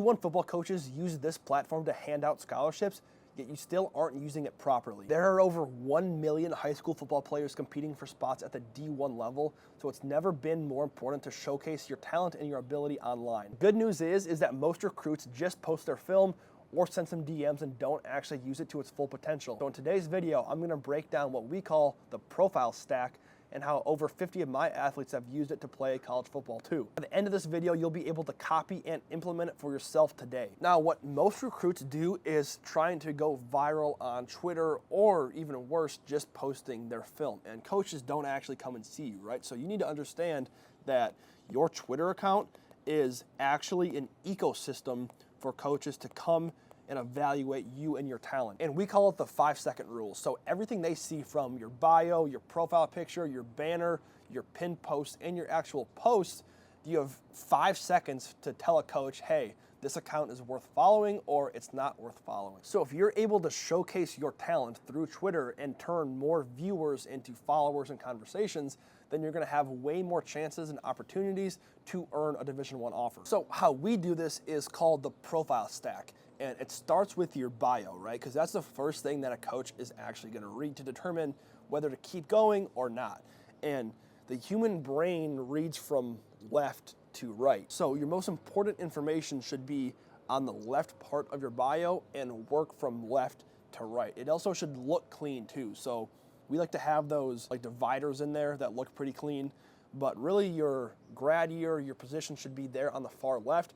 D1 football coaches use this platform to hand out scholarships, yet you still aren't using it properly. There are over 1 million high school football players competing for spots at the D1 level, so it's never been more important to showcase your talent and your ability online. Good news is that most recruits just post their film or send some DMs and don't actually use it to its full potential. So in today's video, I'm gonna break down what we call the profile stack and how over 50 of my athletes have used it to play college football too. At the end of this video, you'll be able to copy and implement it for yourself today. Now, what most recruits do is trying to go viral on Twitter, or even worse, just posting their film. And coaches don't actually come and see you, right? So you need to understand that your Twitter account is actually an ecosystem for coaches to come and evaluate you and your talent. And we call it the 5-second rule. So everything they see from your bio, your profile picture, your banner, your pinned post, and your actual post, you have 5 seconds to tell a coach, hey, this account is worth following or it's not worth following. So if you're able to showcase your talent through Twitter and turn more viewers into followers and conversations, then you're gonna have way more chances and opportunities to earn a Division I offer. So how we do this is called the profile stack. And it starts with your bio, right? Because that's the first thing that a coach is actually gonna read to determine whether to keep going or not. And the human brain reads from left to right. So your most important information should be on the left part of your bio and work from left to right. It also should look clean too. So we like to have those like dividers in there that look pretty clean, but really your grad year, your position should be there on the far left.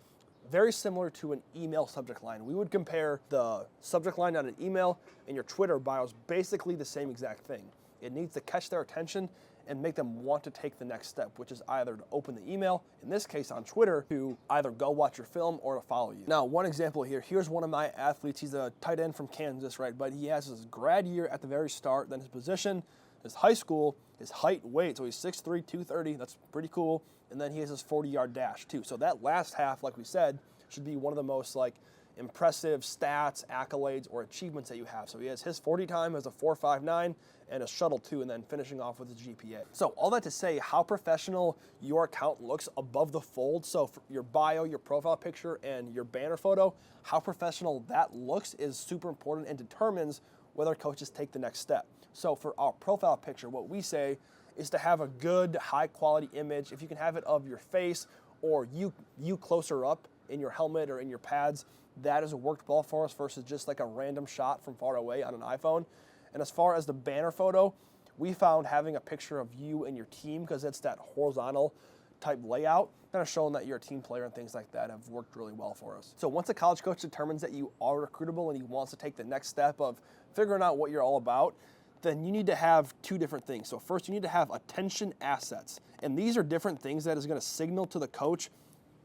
Very similar to an email subject line. We would compare the subject line on an email and your Twitter bio is basically the same exact thing. It needs to catch their attention and make them want to take the next step, which is either to open the email, in this case on Twitter, to either go watch your film or to follow you. Now, one example here, here's one of my athletes. He's a tight end from Kansas, right? But he has his grad year at the very start, then his position, his high school, his height, weight. So he's 6'3", 230, that's pretty cool. And then he has his 40-yard dash too. So that last half, like we said, should be one of the most like impressive stats, accolades, or achievements that you have. So he has his 40 time as a 4.59 and a shuttle too, and then finishing off with his GPA. So all that to say, how professional your account looks above the fold. So for your bio, your profile picture, and your banner photo, how professional that looks is super important and determines whether coaches take the next step. So for our profile picture, what we say is to have a good, high quality image. If you can have it of your face or you closer up in your helmet or in your pads, that has worked well for us versus just like a random shot from far away on an iPhone. And as far as the banner photo, we found having a picture of you and your team, because it's that horizontal type layout, kind of showing that you're a team player and things like that, have worked really well for us. So once a college coach determines that you are recruitable and he wants to take the next step of figuring out what you're all about, then you need to have two different things. So first, you need to have attention assets. And these are different things that is going to signal to the coach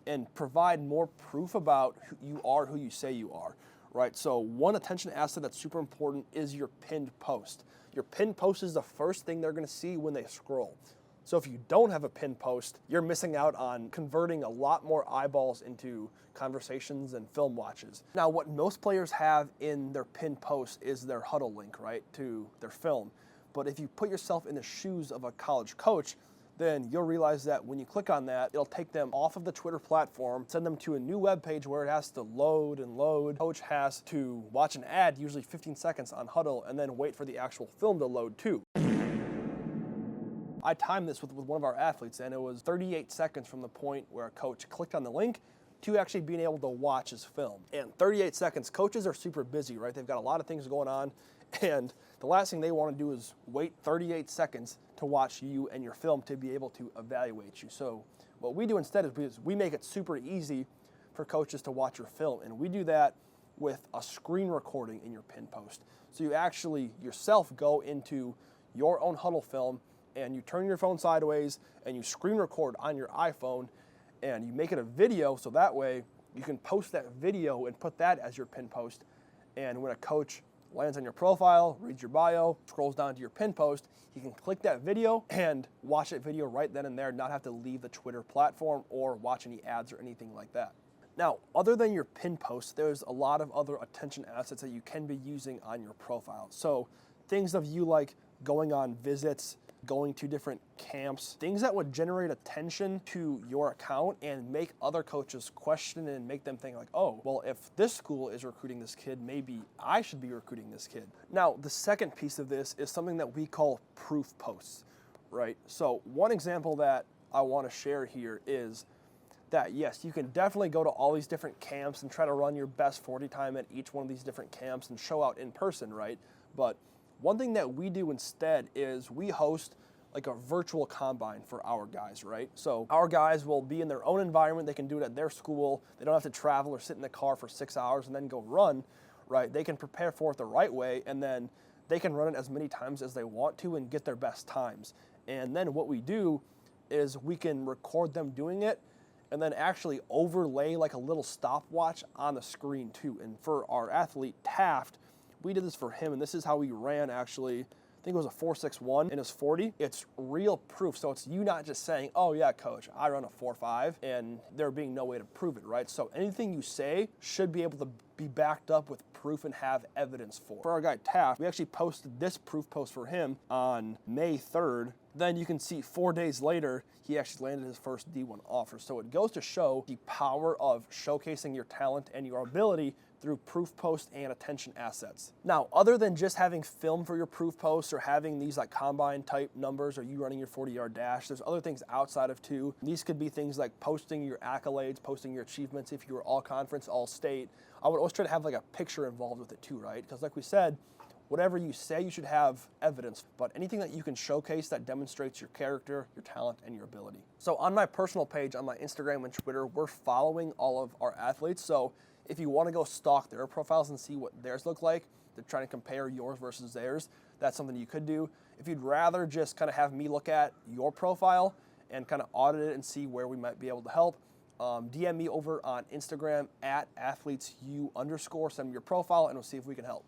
and provide more proof about who you are, who you say you are, right? So one attention asset that's super important is your pinned post. Your pinned post is the first thing they're going to see when they scroll. So if you don't have a pinned post, you're missing out on converting a lot more eyeballs into conversations and film watches. Now, what most players have in their pinned post is their Hudl link, right, to their film. But if you put yourself in the shoes of a college coach, then you'll realize that when you click on that, it'll take them off of the Twitter platform, send them to a new web page where it has to load and load. Coach has to watch an ad, usually 15 seconds on Hudl, and then wait for the actual film to load too. I timed this with one of our athletes, and it was 38 seconds from the point where a coach clicked on the link to actually being able to watch his film. And 38 seconds, coaches are super busy, right? They've got a lot of things going on, and the last thing they want to do is wait 38 seconds to watch you and your film to be able to evaluate you. So what we do instead is we make it super easy for coaches to watch your film, and we do that with a screen recording in your pin post. So you actually yourself go into your own Hudl film and you turn your phone sideways and you screen record on your iPhone and you make it a video, so that way you can post that video and put that as your pin post. And when a coach lands on your profile, reads your bio, scrolls down to your pin post, he can click that video and watch that video right then and there, not have to leave the Twitter platform or watch any ads or anything like that. Now, other than your pin post, there's a lot of other attention assets that you can be using on your profile. So things of you like going on visits, going to different camps, things that would generate attention to your account and make other coaches question and make them think like, oh, well, if this school is recruiting this kid, maybe I should be recruiting this kid. Now, the second piece of this is something that we call proof posts, right? So one example that I want to share here is that, yes, you can definitely go to all these different camps and try to run your best 40 time at each one of these different camps and show out in person, right? But one thing that we do instead is we host like a virtual combine for our guys, right? So our guys will be in their own environment. They can do it at their school. They don't have to travel or sit in the car for 6 hours and then go run, right? They can prepare for it the right way, and then they can run it as many times as they want to and get their best times. And then what we do is we can record them doing it and then actually overlay like a little stopwatch on the screen too. And for our athlete, Taft, we did this for him, and this is how he ran actually. I think it was a 4.61 in his 40. It's real proof. So it's you not just saying, oh yeah, coach, I run a 4.5, and there being no way to prove it, right? So anything you say should be able to be backed up with proof and have evidence for. For our guy Taft, we actually posted this proof post for him on May 3rd. Then you can see 4 days later, he actually landed his first D1 offer. So it goes to show the power of showcasing your talent and your ability through proof posts and attention assets. Now, other than just having film for your proof posts or having these like combine type numbers or you running your 40-yard dash, there's other things outside of too. These could be things like posting your accolades, posting your achievements if you were all conference, all state. I would always try to have like a picture involved with it too, right? Because like we said, whatever you say, you should have evidence, but anything that you can showcase that demonstrates your character, your talent, and your ability. So on my personal page, on my Instagram and Twitter, we're following all of our athletes. So if you want to go stalk their profiles and see what theirs look like, they're trying to compare yours versus theirs, that's something you could do. If you'd rather just kind of have me look at your profile and kind of audit it and see where we might be able to help, DM me over on Instagram at athletesu_, send me your profile and we'll see if we can help.